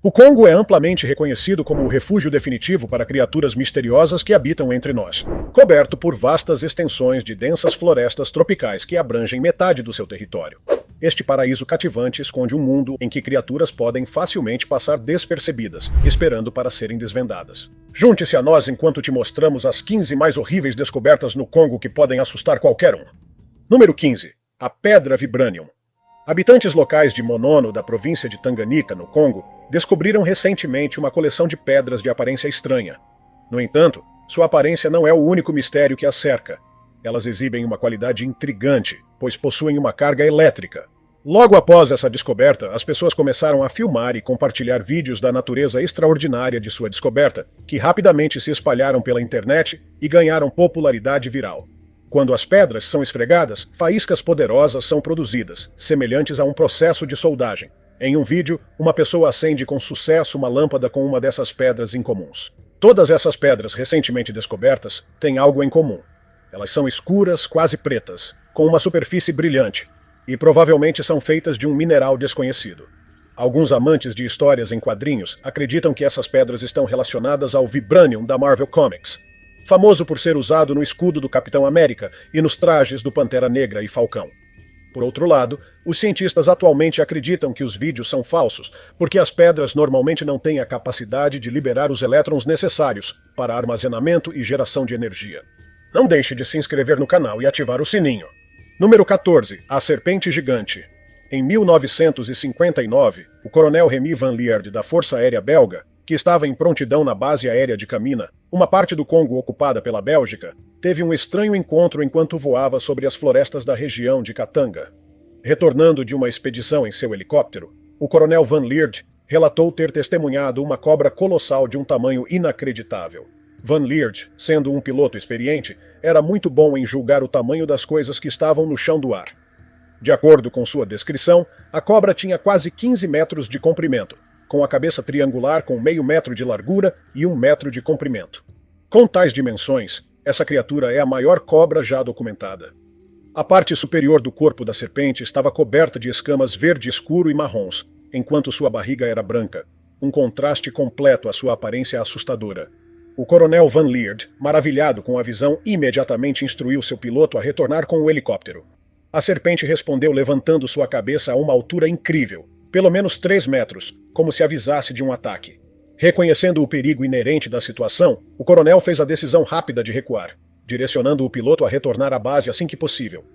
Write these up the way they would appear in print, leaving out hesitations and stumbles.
O Congo é amplamente reconhecido como o refúgio definitivo para criaturas misteriosas que habitam entre nós, coberto por vastas extensões de densas florestas tropicais que abrangem metade do seu território. Este paraíso cativante esconde um mundo em que criaturas podem facilmente passar despercebidas, esperando para serem desvendadas. Junte-se a nós enquanto te mostramos as 15 mais horríveis descobertas no Congo que podem assustar qualquer um. Número 15. A Pedra Vibranium. Habitantes locais de Monono, da província de Tanganyika, no Congo, descobriram recentemente uma coleção de pedras de aparência estranha. No entanto, sua aparência não é o único mistério que as cerca. Elas exibem uma qualidade intrigante, pois possuem uma carga elétrica. Logo após essa descoberta, as pessoas começaram a filmar e compartilhar vídeos da natureza extraordinária de sua descoberta, que rapidamente se espalharam pela internet e ganharam popularidade viral. Quando as pedras são esfregadas, faíscas poderosas são produzidas, semelhantes a um processo de soldagem. Em um vídeo, uma pessoa acende com sucesso uma lâmpada com uma dessas pedras incomuns. Todas essas pedras recentemente descobertas têm algo em comum. Elas são escuras, quase pretas, com uma superfície brilhante, e provavelmente são feitas de um mineral desconhecido. Alguns amantes de histórias em quadrinhos acreditam que essas pedras estão relacionadas ao Vibranium da Marvel Comics, famoso por ser usado no escudo do Capitão América e nos trajes do Pantera Negra e Falcão. Por outro lado, os cientistas atualmente acreditam que os vídeos são falsos, porque as pedras normalmente não têm a capacidade de liberar os elétrons necessários para armazenamento e geração de energia. Não deixe de se inscrever no canal e ativar o sininho. Número 14. A Serpente Gigante. Em 1959, o coronel Remy Van Lierde, da Força Aérea Belga, que estava em prontidão na base aérea de Kamina, uma parte do Congo ocupada pela Bélgica, teve um estranho encontro enquanto voava sobre as florestas da região de Katanga. Retornando de uma expedição em seu helicóptero, o coronel Van Lierde relatou ter testemunhado uma cobra colossal de um tamanho inacreditável. Van Lierde, sendo um piloto experiente, era muito bom em julgar o tamanho das coisas que estavam no chão do ar. De acordo com sua descrição, a cobra tinha quase 15 metros de comprimento, com a cabeça triangular com meio metro de largura e 1 metro de comprimento. Com tais dimensões, essa criatura é a maior cobra já documentada. A parte superior do corpo da serpente estava coberta de escamas verde escuro e marrons, enquanto sua barriga era branca, um contraste completo à sua aparência assustadora. O coronel Van Lierde, maravilhado com a visão, imediatamente instruiu seu piloto a retornar com o helicóptero. A serpente respondeu levantando sua cabeça a uma altura incrível, pelo menos 3 metros, como se avisasse de um ataque. Reconhecendo o perigo inerente da situação, o coronel fez a decisão rápida de recuar, direcionando o piloto a retornar à base assim que possível.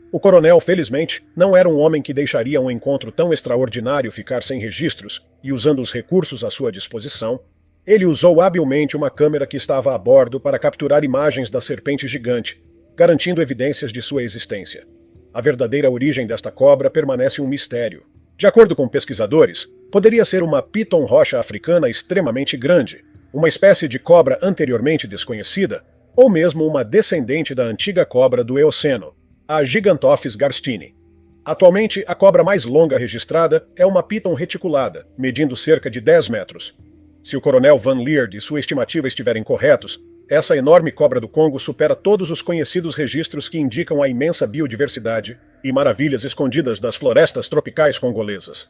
O coronel, felizmente, não era um homem que deixaria um encontro tão extraordinário ficar sem registros, e usando os recursos à sua disposição, ele usou habilmente uma câmera que estava a bordo para capturar imagens da serpente gigante, garantindo evidências de sua existência. A verdadeira origem desta cobra permanece um mistério. De acordo com pesquisadores, poderia ser uma piton rocha africana extremamente grande, uma espécie de cobra anteriormente desconhecida, ou mesmo uma descendente da antiga cobra do Eoceno, a Gigantophis garstini. Atualmente, a cobra mais longa registrada é uma piton reticulada, medindo cerca de 10 metros. Se o coronel Van Lierde e sua estimativa estiverem corretos, essa enorme cobra do Congo supera todos os conhecidos registros que indicam a imensa biodiversidade e maravilhas escondidas das florestas tropicais congolesas.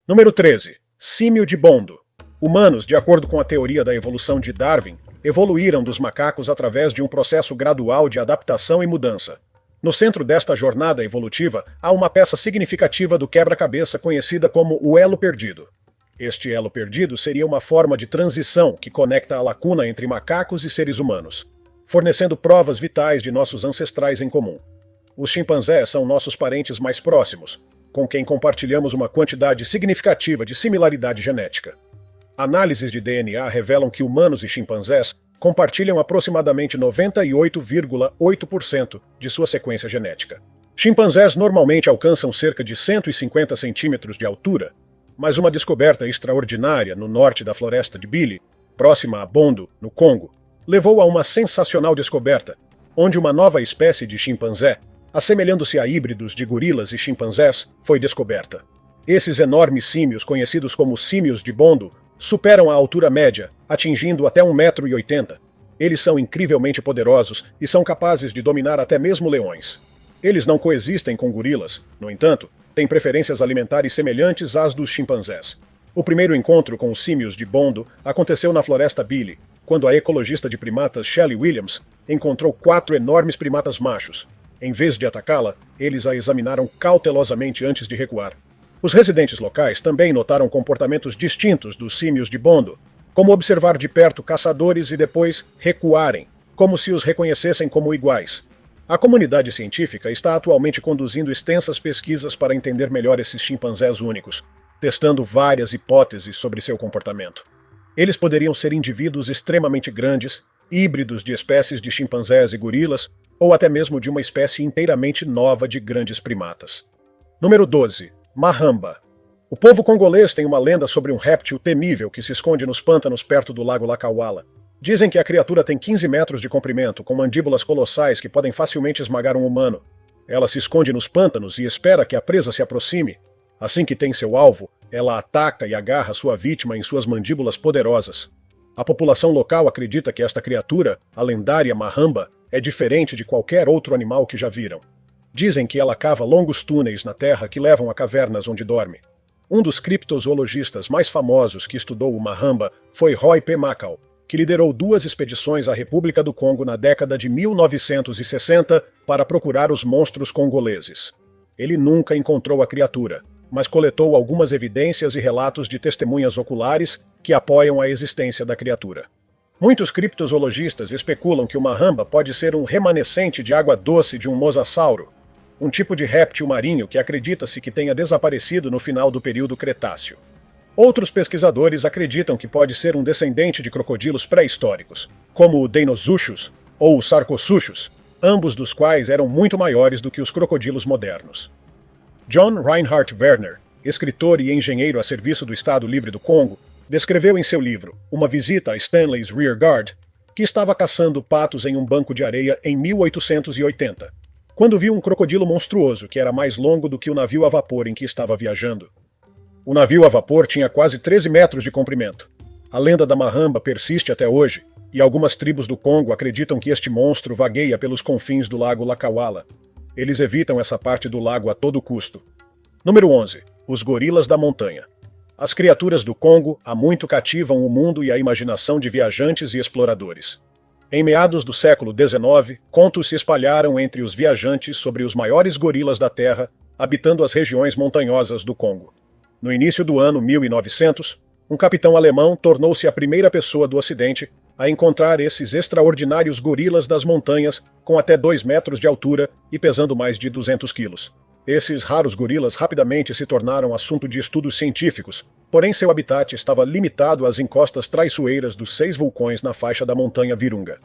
Número 13. Símio de Bondo. Humanos, de acordo com a teoria da evolução de Darwin, evoluíram dos macacos através de um processo gradual de adaptação e mudança. No centro desta jornada evolutiva, há uma peça significativa do quebra-cabeça conhecida como o elo perdido. Este elo perdido seria uma forma de transição que conecta a lacuna entre macacos e seres humanos, fornecendo provas vitais de nossos ancestrais em comum. Os chimpanzés são nossos parentes mais próximos, com quem compartilhamos uma quantidade significativa de similaridade genética. Análises de DNA revelam que humanos e chimpanzés compartilham aproximadamente 98,8% de sua sequência genética. Chimpanzés normalmente alcançam cerca de 150 centímetros de altura, mas uma descoberta extraordinária no norte da floresta de Bili, próxima a Bondo, no Congo, levou a uma sensacional descoberta, onde uma nova espécie de chimpanzé, assemelhando-se a híbridos de gorilas e chimpanzés, foi descoberta. Esses enormes símios, conhecidos como símios de Bondo, superam a altura média, atingindo até 1,80 m. Eles são incrivelmente poderosos e são capazes de dominar até mesmo leões. Eles não coexistem com gorilas, no entanto, têm preferências alimentares semelhantes às dos chimpanzés. O primeiro encontro com os símios de Bondo aconteceu na Floresta Billy, quando a ecologista de primatas Shelley Williams encontrou 4 enormes primatas machos. Em vez de atacá-la, eles a examinaram cautelosamente antes de recuar. Os residentes locais também notaram comportamentos distintos dos símios de Bondo, como observar de perto caçadores e depois recuarem, como se os reconhecessem como iguais. A comunidade científica está atualmente conduzindo extensas pesquisas para entender melhor esses chimpanzés únicos, testando várias hipóteses sobre seu comportamento. Eles poderiam ser indivíduos extremamente grandes, híbridos de espécies de chimpanzés e gorilas, ou até mesmo de uma espécie inteiramente nova de grandes primatas. Número 12. Mahamba. O povo congolês tem uma lenda sobre um réptil temível que se esconde nos pântanos perto do lago Lakawala. Dizem que a criatura tem 15 metros de comprimento, com mandíbulas colossais que podem facilmente esmagar um humano. Ela se esconde nos pântanos e espera que a presa se aproxime. Assim que tem seu alvo, ela ataca e agarra sua vítima em suas mandíbulas poderosas. A população local acredita que esta criatura, a lendária Mahamba, é diferente de qualquer outro animal que já viram. Dizem que ela cava longos túneis na terra que levam a cavernas onde dorme. Um dos criptozoologistas mais famosos que estudou o Mahamba foi Roy P. Macau, que liderou 2 expedições à República do Congo na década de 1960 para procurar os monstros congoleses. Ele nunca encontrou a criatura, mas coletou algumas evidências e relatos de testemunhas oculares que apoiam a existência da criatura. Muitos criptozoologistas especulam que o Mahamba pode ser um remanescente de água doce de um mosasauro, um tipo de réptil marinho que acredita-se que tenha desaparecido no final do período Cretáceo. Outros pesquisadores acreditam que pode ser um descendente de crocodilos pré-históricos, como o Deinosuchus ou o Sarcosuchus, ambos dos quais eram muito maiores do que os crocodilos modernos. John Reinhard Werner, escritor e engenheiro a serviço do Estado Livre do Congo, descreveu em seu livro Uma Visita a Stanley's Rear Guard que estava caçando patos em um banco de areia em 1880, quando viu um crocodilo monstruoso que era mais longo do que o navio a vapor em que estava viajando. O navio a vapor tinha quase 13 metros de comprimento. A lenda da Mahamba persiste até hoje, e algumas tribos do Congo acreditam que este monstro vagueia pelos confins do lago Lakawala. Eles evitam essa parte do lago a todo custo. Número 11. Os gorilas da montanha. As criaturas do Congo há muito cativam o mundo e a imaginação de viajantes e exploradores. Em meados do século XIX, contos se espalharam entre os viajantes sobre os maiores gorilas da Terra, habitando as regiões montanhosas do Congo. No início do ano 1900, um capitão alemão tornou-se a primeira pessoa do Ocidente a encontrar esses extraordinários gorilas das montanhas com até 2 metros de altura e pesando mais de 200 quilos. Esses raros gorilas rapidamente se tornaram assunto de estudos científicos, porém seu habitat estava limitado às encostas traiçoeiras dos 6 vulcões na faixa da montanha Virunga.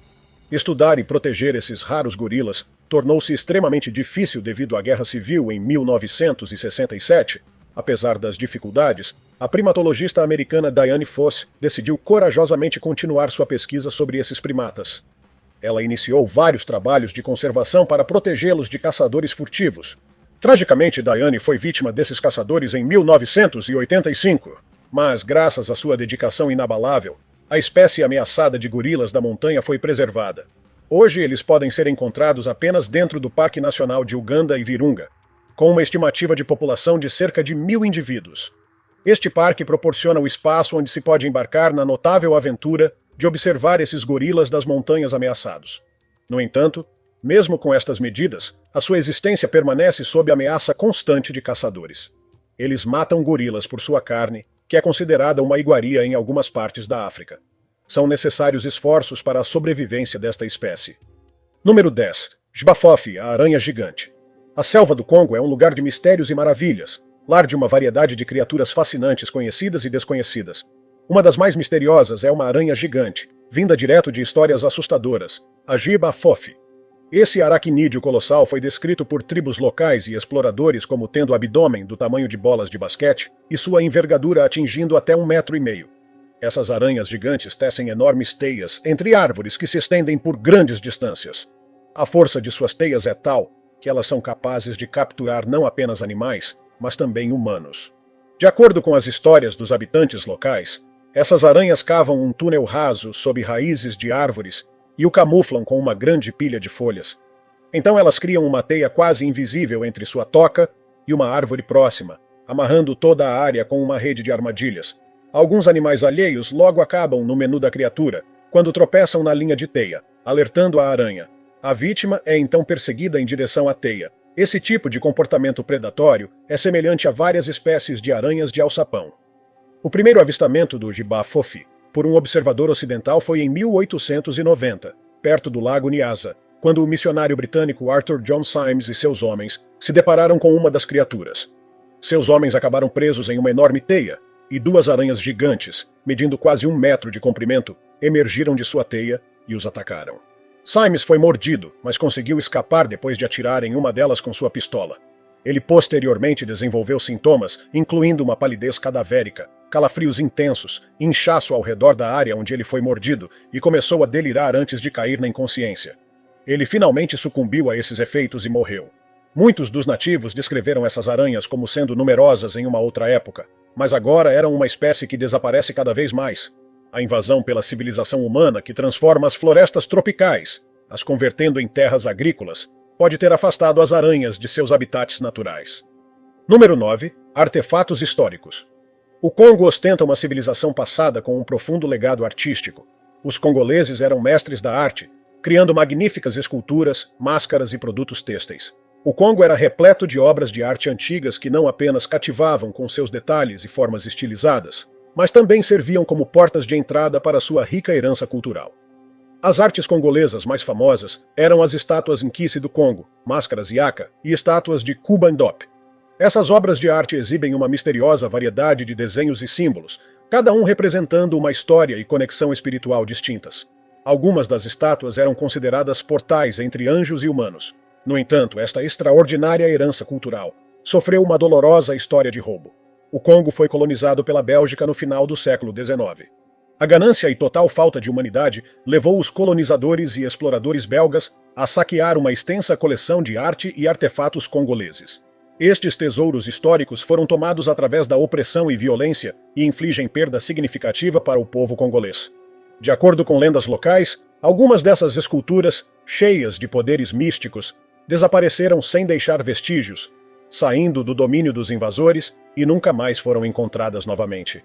Estudar e proteger esses raros gorilas tornou-se extremamente difícil devido à Guerra Civil em 1967. Apesar das dificuldades, a primatologista americana Diane Foss decidiu corajosamente continuar sua pesquisa sobre esses primatas. Ela iniciou vários trabalhos de conservação para protegê-los de caçadores furtivos. Tragicamente, Diane foi vítima desses caçadores em 1985, mas, graças à sua dedicação inabalável, a espécie ameaçada de gorilas da montanha foi preservada. Hoje eles podem ser encontrados apenas dentro do Parque Nacional de Uganda e Virunga, com uma estimativa de população de cerca de 1.000 indivíduos. Este parque proporciona o espaço onde se pode embarcar na notável aventura de observar esses gorilas das montanhas ameaçados. No entanto, mesmo com estas medidas, a sua existência permanece sob ameaça constante de caçadores. Eles matam gorilas por sua carne, que é considerada uma iguaria em algumas partes da África. São necessários esforços para a sobrevivência desta espécie. Número 10. Jbafofi, a aranha gigante. A selva do Congo é um lugar de mistérios e maravilhas, lar de uma variedade de criaturas fascinantes conhecidas e desconhecidas. Uma das mais misteriosas é uma aranha gigante, vinda direto de histórias assustadoras, a Jbafofi. Esse aracnídeo colossal foi descrito por tribos locais e exploradores como tendo abdômen do tamanho de bolas de basquete e sua envergadura atingindo até 1,5 metros. Essas aranhas gigantes tecem enormes teias entre árvores que se estendem por grandes distâncias. A força de suas teias é tal que elas são capazes de capturar não apenas animais, mas também humanos. De acordo com as histórias dos habitantes locais, essas aranhas cavam um túnel raso sob raízes de árvores e o camuflam com uma grande pilha de folhas. Então elas criam uma teia quase invisível entre sua toca e uma árvore próxima, amarrando toda a área com uma rede de armadilhas. Alguns animais alheios logo acabam no menu da criatura, quando tropeçam na linha de teia, alertando a aranha. A vítima é então perseguida em direção à teia. Esse tipo de comportamento predatório é semelhante a várias espécies de aranhas de alçapão. O primeiro avistamento do gibá fofi por um observador ocidental foi em 1890, perto do lago Nyasa, quando o missionário britânico Arthur John Symes e seus homens se depararam com uma das criaturas. Seus homens acabaram presos em uma enorme teia, e duas aranhas gigantes, medindo quase 1 metro de comprimento, emergiram de sua teia e os atacaram. Symes foi mordido, mas conseguiu escapar depois de atirar em uma delas com sua pistola. Ele posteriormente desenvolveu sintomas, incluindo uma palidez cadavérica, calafrios intensos, inchaço ao redor da área onde ele foi mordido e começou a delirar antes de cair na inconsciência. Ele finalmente sucumbiu a esses efeitos e morreu. Muitos dos nativos descreveram essas aranhas como sendo numerosas em uma outra época, mas agora eram uma espécie que desaparece cada vez mais. A invasão pela civilização humana que transforma as florestas tropicais, as convertendo em terras agrícolas, pode ter afastado as aranhas de seus habitats naturais. Número 9. Artefatos históricos. O Congo ostenta uma civilização passada com um profundo legado artístico. Os congoleses eram mestres da arte, criando magníficas esculturas, máscaras e produtos têxteis. O Congo era repleto de obras de arte antigas que não apenas cativavam com seus detalhes e formas estilizadas, mas também serviam como portas de entrada para sua rica herança cultural. As artes congolesas mais famosas eram as estátuas Nkisi do Congo, máscaras Yaka e estátuas de Kubandop. Essas obras de arte exibem uma misteriosa variedade de desenhos e símbolos, cada um representando uma história e conexão espiritual distintas. Algumas das estátuas eram consideradas portais entre anjos e humanos. No entanto, esta extraordinária herança cultural sofreu uma dolorosa história de roubo. O Congo foi colonizado pela Bélgica no final do século XIX. A ganância e total falta de humanidade levou os colonizadores e exploradores belgas a saquear uma extensa coleção de arte e artefatos congoleses. Estes tesouros históricos foram tomados através da opressão e violência e infligem perda significativa para o povo congolês. De acordo com lendas locais, algumas dessas esculturas, cheias de poderes místicos, desapareceram sem deixar vestígios, saindo do domínio dos invasores e nunca mais foram encontradas novamente.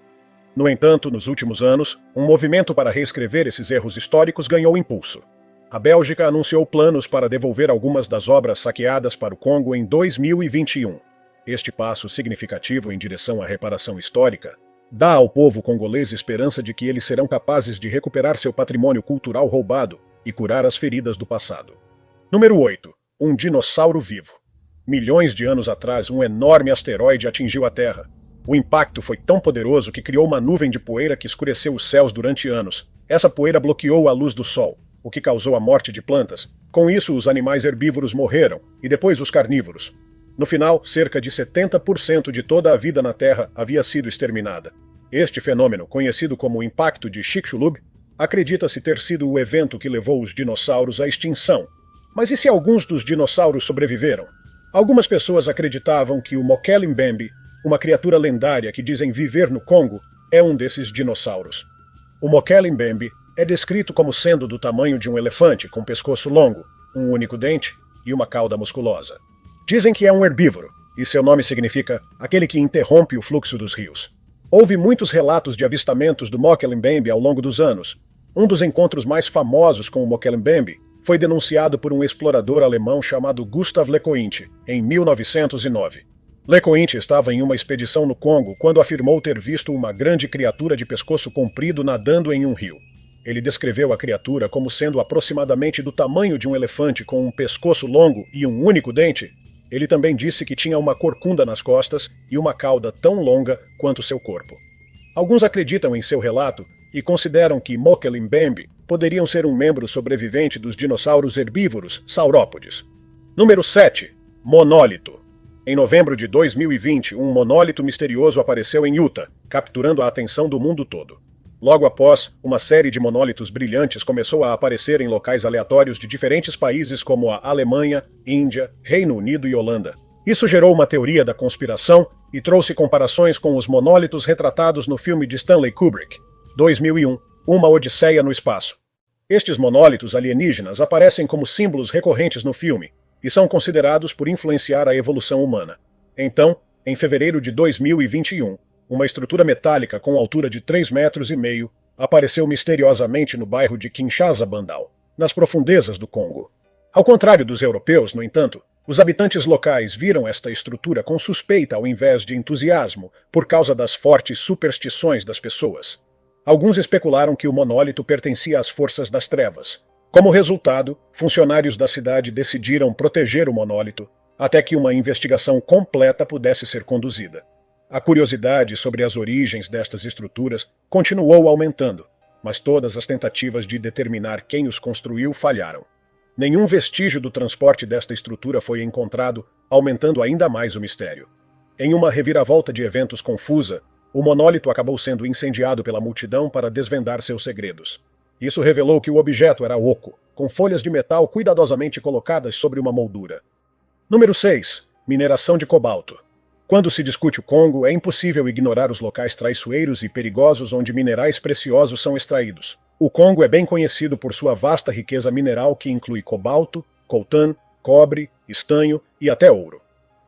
No entanto, nos últimos anos, um movimento para reescrever esses erros históricos ganhou impulso. A Bélgica anunciou planos para devolver algumas das obras saqueadas para o Congo em 2021. Este passo significativo em direção à reparação histórica dá ao povo congolês esperança de que eles serão capazes de recuperar seu patrimônio cultural roubado e curar as feridas do passado. Número 8. Um dinossauro vivo. Milhões de anos atrás, um enorme asteroide atingiu a Terra. O impacto foi tão poderoso que criou uma nuvem de poeira que escureceu os céus durante anos. Essa poeira bloqueou a luz do sol, o que causou a morte de plantas. Com isso, os animais herbívoros morreram, e depois os carnívoros. No final, cerca de 70% de toda a vida na Terra havia sido exterminada. Este fenômeno, conhecido como o impacto de Chicxulub, acredita-se ter sido o evento que levou os dinossauros à extinção. Mas e se alguns dos dinossauros sobreviveram? Algumas pessoas acreditavam que o Mokele Mbembe, uma criatura lendária que dizem viver no Congo, é um desses dinossauros. O Mokele Mbembe é descrito como sendo do tamanho de um elefante com pescoço longo, um único dente e uma cauda musculosa. Dizem que é um herbívoro, e seu nome significa aquele que interrompe o fluxo dos rios. Houve muitos relatos de avistamentos do Mokele Mbembe ao longo dos anos. Um dos encontros mais famosos com o Mokele Mbembe foi denunciado por um explorador alemão chamado Gustav Lecointe, em 1909. Lecointe estava em uma expedição no Congo quando afirmou ter visto uma grande criatura de pescoço comprido nadando em um rio. Ele descreveu a criatura como sendo aproximadamente do tamanho de um elefante com um pescoço longo e um único dente. Ele também disse que tinha uma corcunda nas costas e uma cauda tão longa quanto seu corpo. Alguns acreditam em seu relato e consideram que Mokele Mbembe poderiam ser um membro sobrevivente dos dinossauros herbívoros saurópodes. Número 7. Monólito. Em novembro de 2020, um monólito misterioso apareceu em Utah, capturando a atenção do mundo todo. Logo após, uma série de monólitos brilhantes começou a aparecer em locais aleatórios de diferentes países como a Alemanha, Índia, Reino Unido e Holanda. Isso gerou uma teoria da conspiração e trouxe comparações com os monólitos retratados no filme de Stanley Kubrick, 2001, Uma Odisseia no Espaço. Estes monólitos alienígenas aparecem como símbolos recorrentes no filme e são considerados por influenciar a evolução humana. Então, Em fevereiro de 2021, uma estrutura metálica com altura de 3,5 metros apareceu misteriosamente no bairro de Kinshasa, Bandal, nas profundezas do Congo. Ao contrário dos europeus, no entanto, os habitantes locais viram esta estrutura com suspeita ao invés de entusiasmo por causa das fortes superstições das pessoas. Alguns especularam que o monólito pertencia às forças das trevas. Como resultado, funcionários da cidade decidiram proteger o monólito até que uma investigação completa pudesse ser conduzida. A curiosidade sobre as origens destas estruturas continuou aumentando, mas todas as tentativas de determinar quem os construiu falharam. Nenhum vestígio do transporte desta estrutura foi encontrado, aumentando ainda mais o mistério. Em uma reviravolta de eventos confusa, o monólito acabou sendo incendiado pela multidão para desvendar seus segredos. Isso revelou que o objeto era oco, com folhas de metal cuidadosamente colocadas sobre uma moldura. Número 6. Mineração de cobalto. Quando se discute o Congo, é impossível ignorar os locais traiçoeiros e perigosos onde minerais preciosos são extraídos. O Congo é bem conhecido por sua vasta riqueza mineral que inclui cobalto, coltan, cobre, estanho e até ouro.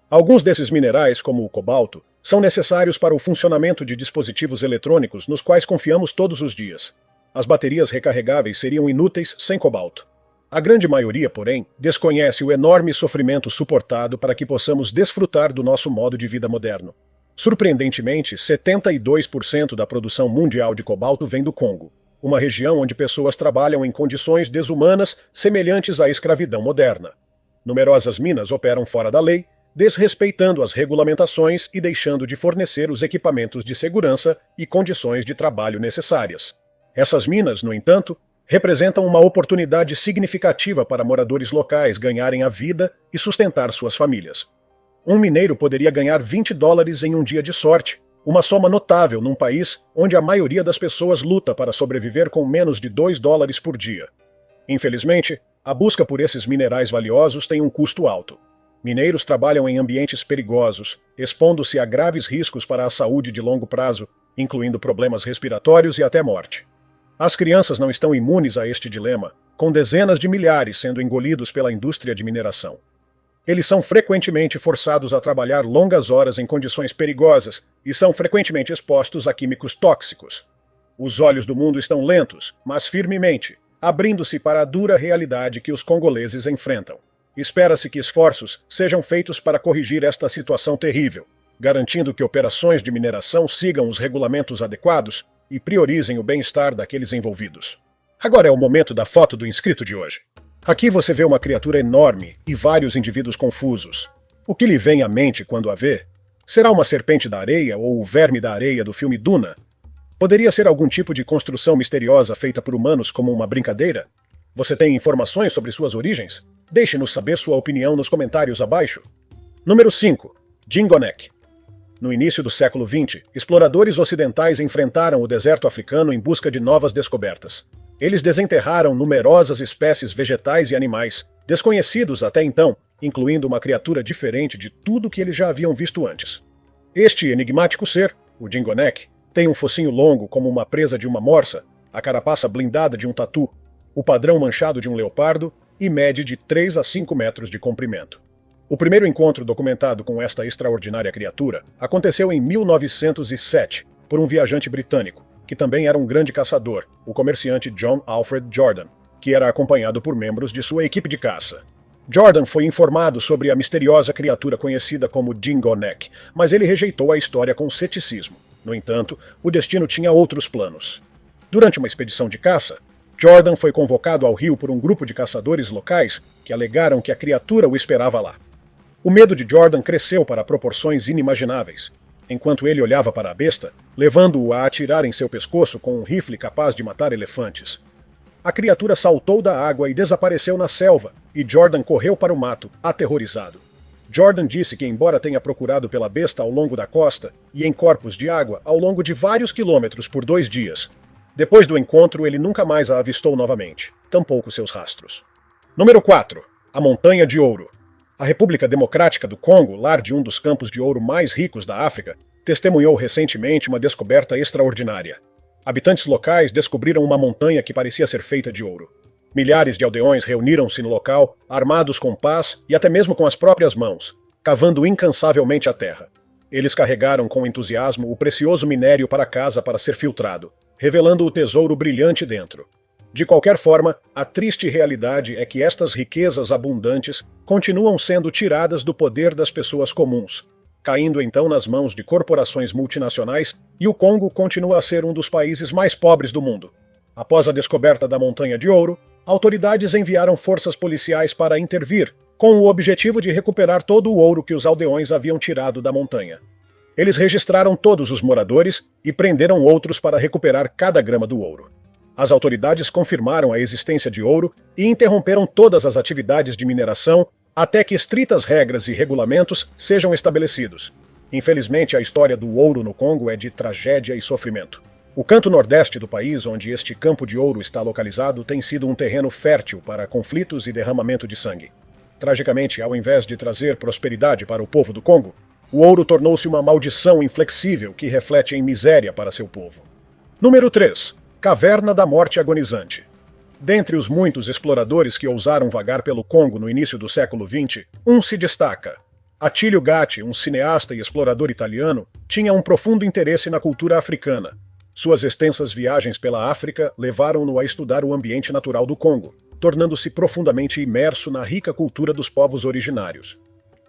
Alguns desses minerais, como o cobalto, são necessários para o funcionamento de dispositivos eletrônicos nos quais confiamos todos os dias. As baterias recarregáveis seriam inúteis sem cobalto. A grande maioria, porém, desconhece o enorme sofrimento suportado para que possamos desfrutar do nosso modo de vida moderno. Surpreendentemente, 72% da produção mundial de cobalto vem do Congo, uma região onde pessoas trabalham em condições desumanas semelhantes à escravidão moderna. Numerosas minas operam fora da lei, desrespeitando as regulamentações e deixando de fornecer os equipamentos de segurança e condições de trabalho necessárias. Essas minas, no entanto, representam uma oportunidade significativa para moradores locais ganharem a vida e sustentar suas famílias. Um mineiro poderia ganhar $20 em um dia de sorte, uma soma notável num país onde a maioria das pessoas luta para sobreviver com menos de $2 por dia. Infelizmente, a busca por esses minerais valiosos tem um custo alto. Mineiros trabalham em ambientes perigosos, expondo-se a graves riscos para a saúde de longo prazo, incluindo problemas respiratórios e até morte. As crianças não estão imunes a este dilema, com dezenas de milhares sendo engolidos pela indústria de mineração. Eles são frequentemente forçados a trabalhar longas horas em condições perigosas e são frequentemente expostos a químicos tóxicos. Os olhos do mundo estão lentos, mas firmemente, abrindo-se para a dura realidade que os congoleses enfrentam. Espera-se que esforços sejam feitos para corrigir esta situação terrível, garantindo que operações de mineração sigam os regulamentos adequados e priorizem o bem-estar daqueles envolvidos. Agora é o momento da foto do inscrito de hoje. Aqui você vê uma criatura enorme e vários indivíduos confusos. O que lhe vem à mente quando a vê? Será uma serpente da areia ou o verme da areia do filme Duna? Poderia ser algum tipo de construção misteriosa feita por humanos como uma brincadeira? Você tem informações sobre suas origens? Deixe-nos saber sua opinião nos comentários abaixo. Número 5. Dingonek. No início do século XX, exploradores ocidentais enfrentaram o deserto africano em busca de novas descobertas. Eles desenterraram numerosas espécies vegetais e animais, desconhecidos até então, incluindo uma criatura diferente de tudo que eles já haviam visto antes. Este enigmático ser, o Dingonek, tem um focinho longo como uma presa de uma morsa, a carapaça blindada de um tatu, o padrão manchado de um leopardo e mede de 3 a 5 metros de comprimento. O primeiro encontro documentado com esta extraordinária criatura aconteceu em 1907 por um viajante britânico, que também era um grande caçador, o comerciante John Alfred Jordan, que era acompanhado por membros de sua equipe de caça. Jordan foi informado sobre a misteriosa criatura conhecida como Dingonek, mas ele rejeitou a história com ceticismo. No entanto, o destino tinha outros planos. Durante uma expedição de caça, Jordan foi convocado ao rio por um grupo de caçadores locais que alegaram que a criatura o esperava lá. O medo de Jordan cresceu para proporções inimagináveis, enquanto ele olhava para a besta, levando-o a atirar em seu pescoço com um rifle capaz de matar elefantes. A criatura saltou da água e desapareceu na selva, e Jordan correu para o mato, aterrorizado. Jordan disse que, embora tenha procurado pela besta ao longo da costa e em corpos de água ao longo de vários quilômetros por 2 dias, depois do encontro ele nunca mais a avistou novamente, tampouco seus rastros. Número 4. A Montanha de Ouro. A República Democrática do Congo, lar de um dos campos de ouro mais ricos da África, testemunhou recentemente uma descoberta extraordinária. Habitantes locais descobriram uma montanha que parecia ser feita de ouro. Milhares de aldeões reuniram-se no local, armados com pás e até mesmo com as próprias mãos, cavando incansavelmente a terra. Eles carregaram com entusiasmo o precioso minério para casa para ser filtrado, revelando o tesouro brilhante dentro. De qualquer forma, a triste realidade é que estas riquezas abundantes continuam sendo tiradas do poder das pessoas comuns, caindo então nas mãos de corporações multinacionais, e o Congo continua a ser um dos países mais pobres do mundo. Após a descoberta da montanha de ouro, autoridades enviaram forças policiais para intervir, com o objetivo de recuperar todo o ouro que os aldeões haviam tirado da montanha. Eles registraram todos os moradores e prenderam outros para recuperar cada grama do ouro. As autoridades confirmaram a existência de ouro e interromperam todas as atividades de mineração até que estritas regras e regulamentos sejam estabelecidos. Infelizmente, a história do ouro no Congo é de tragédia e sofrimento. O canto nordeste do país, onde este campo de ouro está localizado, tem sido um terreno fértil para conflitos e derramamento de sangue. Tragicamente, ao invés de trazer prosperidade para o povo do Congo, o ouro tornou-se uma maldição inflexível que reflete em miséria para seu povo. Número 3. Caverna da Morte Agonizante. Dentre os muitos exploradores que ousaram vagar pelo Congo no início do século XX, um se destaca. Attilio Gatti, um cineasta e explorador italiano, tinha um profundo interesse na cultura africana. Suas extensas viagens pela África levaram-no a estudar o ambiente natural do Congo, tornando-se profundamente imerso na rica cultura dos povos originários.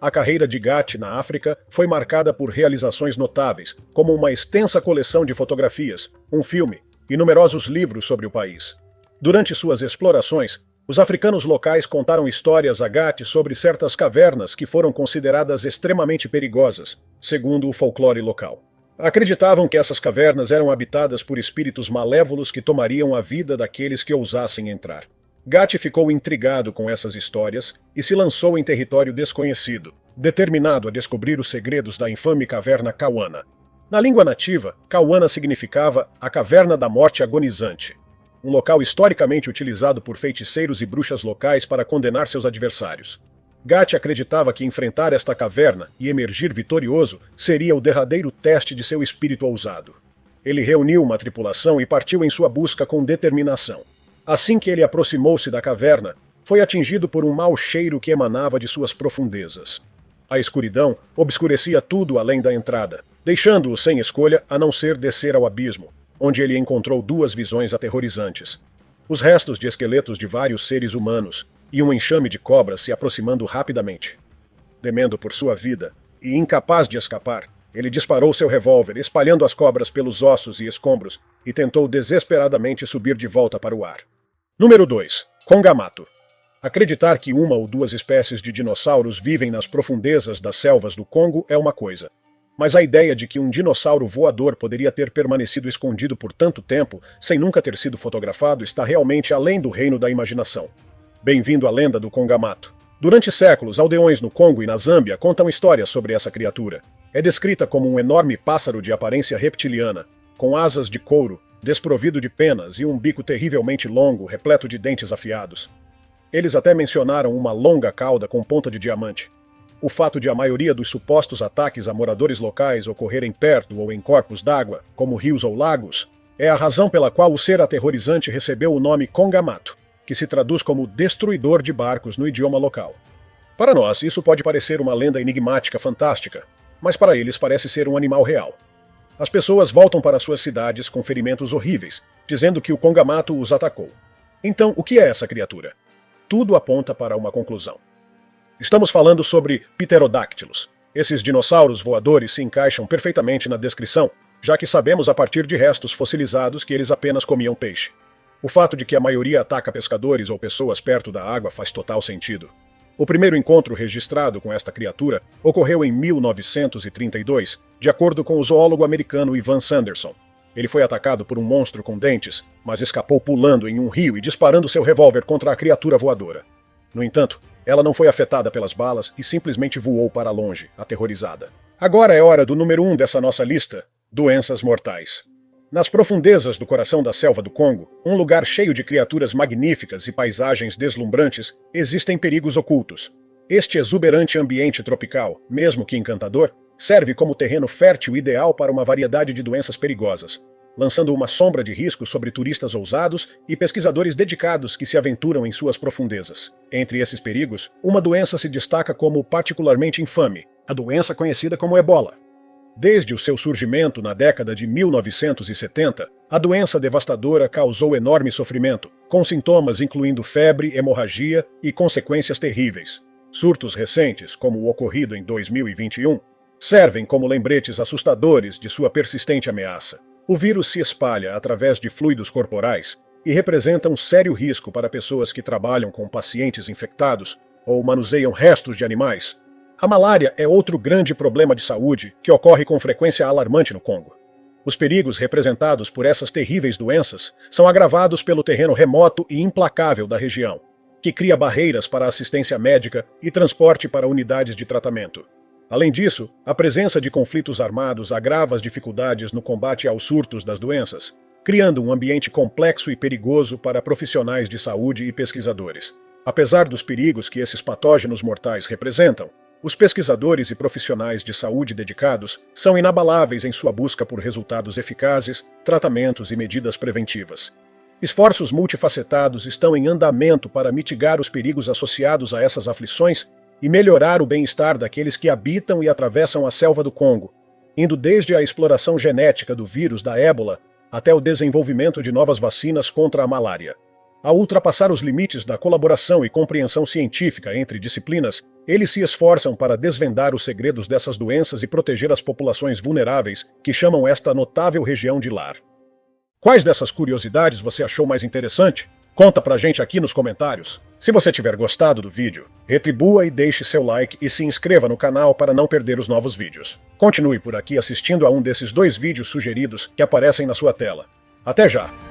A carreira de Gatti na África foi marcada por realizações notáveis, como uma extensa coleção de fotografias, um filme e numerosos livros sobre o país. Durante suas explorações, os africanos locais contaram histórias a Gatti sobre certas cavernas que foram consideradas extremamente perigosas, segundo o folclore local. Acreditavam que essas cavernas eram habitadas por espíritos malévolos que tomariam a vida daqueles que ousassem entrar. Gatti ficou intrigado com essas histórias e se lançou em território desconhecido, determinado a descobrir os segredos da infame caverna Kawana. Na língua nativa, Kawana significava a Caverna da Morte Agonizante, um local historicamente utilizado por feiticeiros e bruxas locais para condenar seus adversários. Gatti acreditava que enfrentar esta caverna e emergir vitorioso seria o derradeiro teste de seu espírito ousado. Ele reuniu uma tripulação e partiu em sua busca com determinação. Assim que ele aproximou-se da caverna, foi atingido por um mau cheiro que emanava de suas profundezas. A escuridão obscurecia tudo além da entrada, deixando-o sem escolha a não ser descer ao abismo, onde ele encontrou duas visões aterrorizantes. Os restos de esqueletos de vários seres humanos e um enxame de cobras se aproximando rapidamente. Temendo por sua vida e incapaz de escapar, ele disparou seu revólver, espalhando as cobras pelos ossos e escombros, e tentou desesperadamente subir de volta para o ar. Número 2. Congamato. Acreditar que uma ou duas espécies de dinossauros vivem nas profundezas das selvas do Congo é uma coisa. Mas a ideia de que um dinossauro voador poderia ter permanecido escondido por tanto tempo, sem nunca ter sido fotografado, está realmente além do reino da imaginação. Bem-vindo à lenda do Congamato. Durante séculos, aldeões no Congo e na Zâmbia contam histórias sobre essa criatura. É descrita como um enorme pássaro de aparência reptiliana, com asas de couro, desprovido de penas e um bico terrivelmente longo, repleto de dentes afiados. Eles até mencionaram uma longa cauda com ponta de diamante. O fato de a maioria dos supostos ataques a moradores locais ocorrerem perto ou em corpos d'água, como rios ou lagos, é a razão pela qual o ser aterrorizante recebeu o nome Congamato, que se traduz como destruidor de barcos no idioma local. Para nós, isso pode parecer uma lenda enigmática fantástica, mas para eles parece ser um animal real. As pessoas voltam para suas cidades com ferimentos horríveis, dizendo que o Congamato os atacou. Então, o que é essa criatura? Tudo aponta para uma conclusão. Estamos falando sobre pterodáctilos. Esses dinossauros voadores se encaixam perfeitamente na descrição, já que sabemos a partir de restos fossilizados que eles apenas comiam peixe. O fato de que a maioria ataca pescadores ou pessoas perto da água faz total sentido. O primeiro encontro registrado com esta criatura ocorreu em 1932, de acordo com o zoólogo americano Ivan Sanderson. Ele foi atacado por um monstro com dentes, mas escapou pulando em um rio e disparando seu revólver contra a criatura voadora. No entanto, ela não foi afetada pelas balas e simplesmente voou para longe, aterrorizada. Agora é hora do número 1 dessa nossa lista: doenças mortais. Nas profundezas do coração da selva do Congo, um lugar cheio de criaturas magníficas e paisagens deslumbrantes, existem perigos ocultos. Este exuberante ambiente tropical, mesmo que encantador, serve como terreno fértil ideal para uma variedade de doenças perigosas, lançando uma sombra de risco sobre turistas ousados e pesquisadores dedicados que se aventuram em suas profundezas. Entre esses perigos, uma doença se destaca como particularmente infame: a doença conhecida como ebola. Desde o seu surgimento na década de 1970, a doença devastadora causou enorme sofrimento, com sintomas incluindo febre, hemorragia e consequências terríveis. Surtos recentes, como o ocorrido em 2021, servem como lembretes assustadores de sua persistente ameaça. O vírus se espalha através de fluidos corporais e representa um sério risco para pessoas que trabalham com pacientes infectados ou manuseiam restos de animais. A malária é outro grande problema de saúde que ocorre com frequência alarmante no Congo. Os perigos representados por essas terríveis doenças são agravados pelo terreno remoto e implacável da região, que cria barreiras para assistência médica e transporte para unidades de tratamento. Além disso, a presença de conflitos armados agrava as dificuldades no combate aos surtos das doenças, criando um ambiente complexo e perigoso para profissionais de saúde e pesquisadores. Apesar dos perigos que esses patógenos mortais representam, os pesquisadores e profissionais de saúde dedicados são inabaláveis em sua busca por resultados eficazes, tratamentos e medidas preventivas. Esforços multifacetados estão em andamento para mitigar os perigos associados a essas aflições e melhorar o bem-estar daqueles que habitam e atravessam a selva do Congo, indo desde a exploração genética do vírus da ébola até o desenvolvimento de novas vacinas contra a malária. Ao ultrapassar os limites da colaboração e compreensão científica entre disciplinas, eles se esforçam para desvendar os segredos dessas doenças e proteger as populações vulneráveis que chamam esta notável região de lar. Quais dessas curiosidades você achou mais interessante? Conta pra gente aqui nos comentários. Se você tiver gostado do vídeo, retribua e deixe seu like e se inscreva no canal para não perder os novos vídeos. Continue por aqui assistindo a um desses 2 vídeos sugeridos que aparecem na sua tela. Até já!